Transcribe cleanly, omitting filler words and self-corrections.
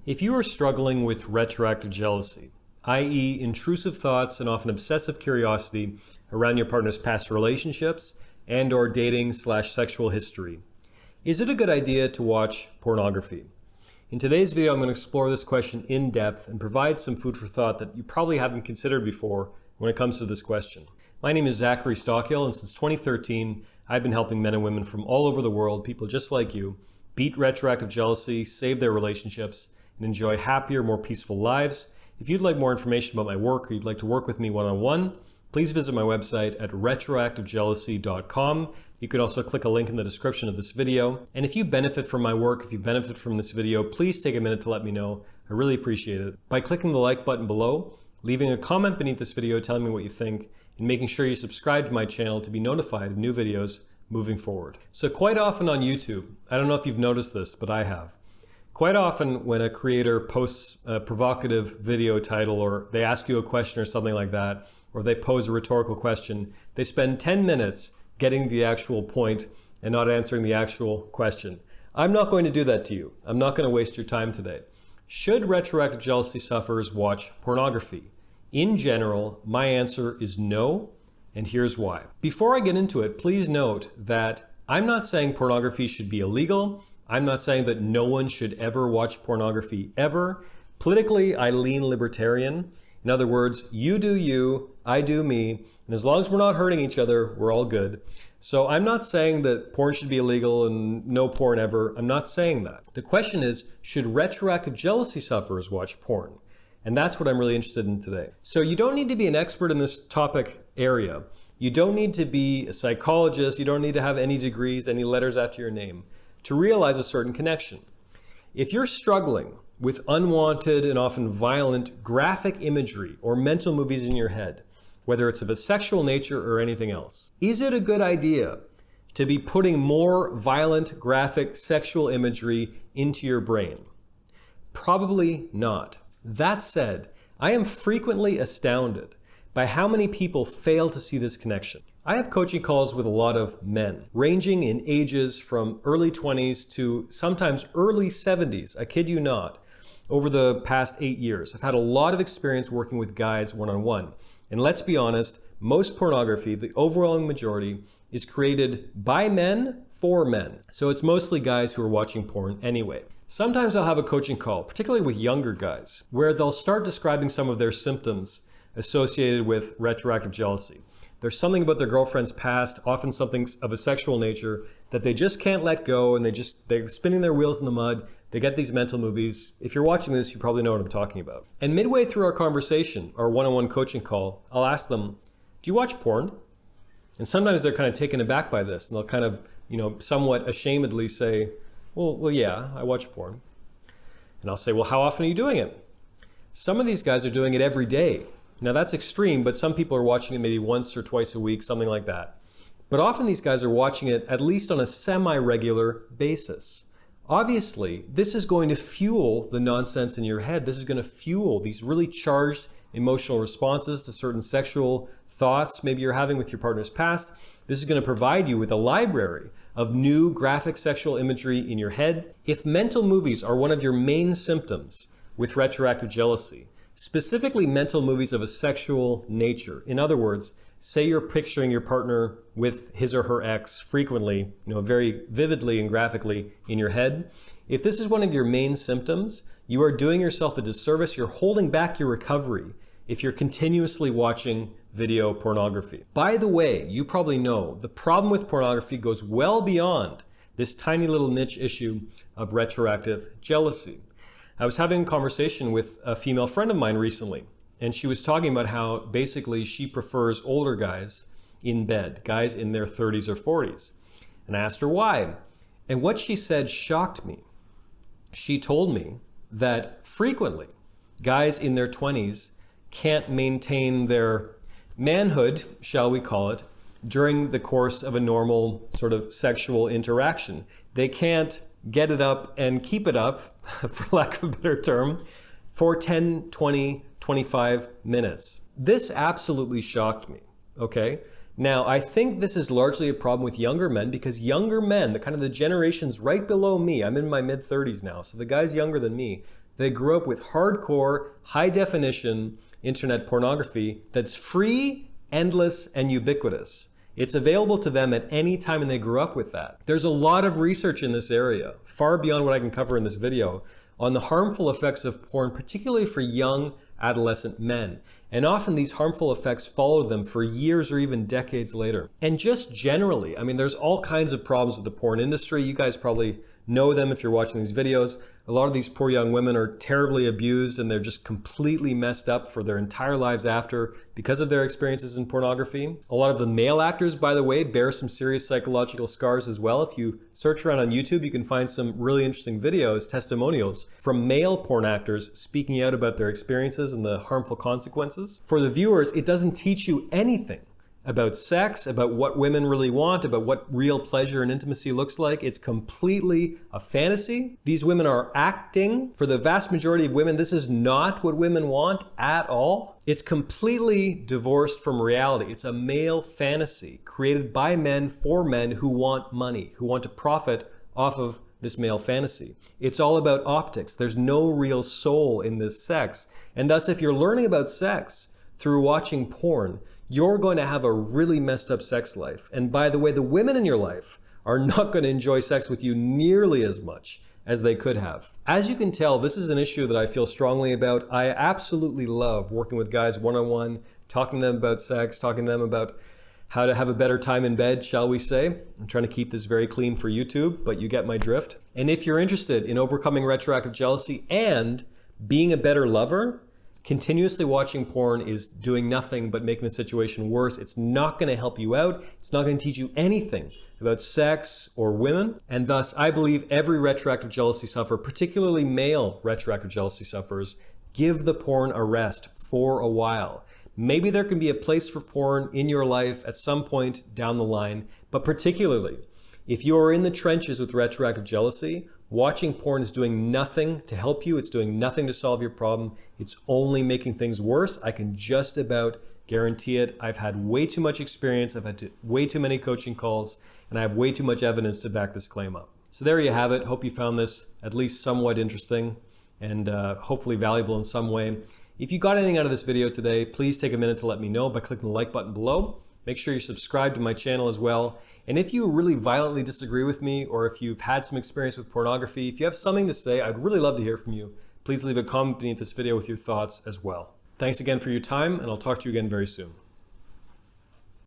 If you are struggling with retroactive jealousy, i.e. intrusive thoughts and often obsessive curiosity around your partner's past relationships and/or dating/sexual history, is it a good idea to watch pornography? In today's video, I'm going to explore this question in depth and provide some food for thought that you probably haven't considered before when it comes to this question. My name is Zachary Stockill, and since 2013, I've been helping men and women from all over the world, people just like you, beat retroactive jealousy, save their relationships, and enjoy happier, more peaceful lives. If you'd like more information about my work or you'd like to work with me one-on-one, please visit my website at retroactivejealousy.com. You could also click a link in the description of this video. And if you benefit from my work, if you benefit from this video, please take a minute to let me know. I really appreciate it. By clicking the like button below, leaving a comment beneath this video telling me what you think, and making sure you subscribe to my channel to be notified of new videos moving forward. So quite often on YouTube, I don't know if you've noticed this, but I have. Quite often when a creator posts a provocative video title, or they ask you a question or something like that, or they pose a rhetorical question, they spend 10 minutes getting the actual point and not answering the actual question. I'm not going to do that to you. I'm not going to waste your time today. Should retroactive jealousy sufferers watch pornography? In general, my answer is no, and here's why. Before I get into it, please note that I'm not saying pornography should be illegal. I'm not saying that no one should ever watch pornography ever. Politically, I lean libertarian. In other words, you do you, I do me, and as long as we're not hurting each other, we're all good. So I'm not saying that porn should be illegal and no porn ever. I'm not saying that. The question is, should retroactive jealousy sufferers watch porn? And that's what I'm really interested in today. So you don't need to be an expert in this topic area. You don't need to be a psychologist. You don't need to have any degrees, any letters after your name to realize a certain connection. If you're struggling with unwanted and often violent graphic imagery or mental movies in your head, whether it's of a sexual nature or anything else, is it a good idea to be putting more violent graphic sexual imagery into your brain? Probably not. That said, I am frequently astounded by how many people fail to see this connection. I have coaching calls with a lot of men, ranging in ages from early 20s to sometimes early 70s, I kid you not, over the past 8 years. I've had a lot of experience working with guys one-on-one. And let's be honest, most pornography, the overwhelming majority, is created by men for men. So it's mostly guys who are watching porn anyway. Sometimes I'll have a coaching call, particularly with younger guys, where they'll start describing some of their symptoms associated with retroactive jealousy. There's something about their girlfriend's past, often something of a sexual nature, that they just can't let go, and they're spinning their wheels in the mud. They get these mental movies. If you're watching this, you probably know what I'm talking about. And midway through our conversation, our one-on-one coaching call, I'll ask them, do you watch porn? And sometimes they're kind of taken aback by this, and they'll kind of, somewhat ashamedly say, well, yeah, I watch porn. And I'll say, well, how often are you doing it? Some of these guys are doing it every day. Now that's extreme, but some people are watching it maybe once or twice a week, something like that. But often these guys are watching it at least on a semi-regular basis. Obviously, this is going to fuel the nonsense in your head. This is going to fuel these really charged emotional responses to certain sexual thoughts maybe you're having with your partner's past. This is going to provide you with a library of new graphic sexual imagery in your head. If mental movies are one of your main symptoms with retroactive jealousy, specifically mental movies of a sexual nature. In other words, say you're picturing your partner with his or her ex frequently, very vividly and graphically in your head. If this is one of your main symptoms, you are doing yourself a disservice. You're holding back your recovery if you're continuously watching video pornography. By the way, you probably know the problem with pornography goes well beyond this tiny little niche issue of retroactive jealousy. I was having a conversation with a female friend of mine recently, and she was talking about how basically she prefers older guys in bed, guys in their 30s or 40s. And I asked her why. And what she said shocked me. She told me that frequently guys in their 20s can't maintain their manhood, shall we call it, during the course of a normal sort of sexual interaction. They can't get it up and keep it up, for lack of a better term, for 10, 20, 25 minutes. This absolutely shocked me, okay? Now, I think this is largely a problem with younger men because younger men, the generations right below me, I'm in my mid-30s now, so the guys younger than me, They grew up with hardcore, high definition internet pornography that's free, endless, and ubiquitous. It's available to them at any time, and they grew up with that. There's a lot of research in this area, far beyond what I can cover in this video, on the harmful effects of porn, particularly for young adolescent men. And often these harmful effects follow them for years or even decades later. And just generally, I mean, there's all kinds of problems with the porn industry. You guys probably know them if you're watching these videos. A lot of these poor young women are terribly abused, and they're just completely messed up for their entire lives after because of their experiences in pornography. A lot of the male actors, by the way, bear some serious psychological scars as well. If you search around on YouTube, you can find some really interesting videos, testimonials from male porn actors speaking out about their experiences and the harmful consequences. For the viewers, it doesn't teach you anything about sex, about what women really want, about what real pleasure and intimacy looks like. It's completely a fantasy. These women are acting. For the vast majority of women, this is not what women want at all. It's completely divorced from reality. It's a male fantasy created by men for men who want money, who want to profit off of this male fantasy. It's all about optics. There's no real soul in this sex. And thus, if you're learning about sex through watching porn, you're going to have a really messed up sex life. And by the way, the women in your life are not going to enjoy sex with you nearly as much as they could have. As you can tell, this is an issue that I feel strongly about. I absolutely love working with guys one-on-one, talking to them about sex, talking to them about how to have a better time in bed, shall we say. I'm trying to keep this very clean for YouTube, but you get my drift. And if you're interested in overcoming retroactive jealousy and being a better lover, continuously watching porn is doing nothing but making the situation worse. It's not going to help you out. It's not going to teach you anything about sex or women. And thus, I believe every retroactive jealousy sufferer, particularly male retroactive jealousy sufferers, give the porn a rest for a while. Maybe there can be a place for porn in your life at some point down the line, but particularly if you are in the trenches with retroactive jealousy, watching porn is doing nothing to help you. It's doing nothing to solve your problem. It's only making things worse. I can just about guarantee it. I've had way too much experience. I've had way too many coaching calls, and I have way too much evidence to back this claim up. So there you have it. Hope you found this at least somewhat interesting and hopefully valuable in some way. If you got anything out of this video today, please take a minute to let me know by clicking the like button below. Make sure you're subscribed to my channel as well. And if you really violently disagree with me, or if you've had some experience with pornography, if you have something to say, I'd really love to hear from you. Please leave a comment beneath this video with your thoughts as well. Thanks again for your time, and I'll talk to you again very soon.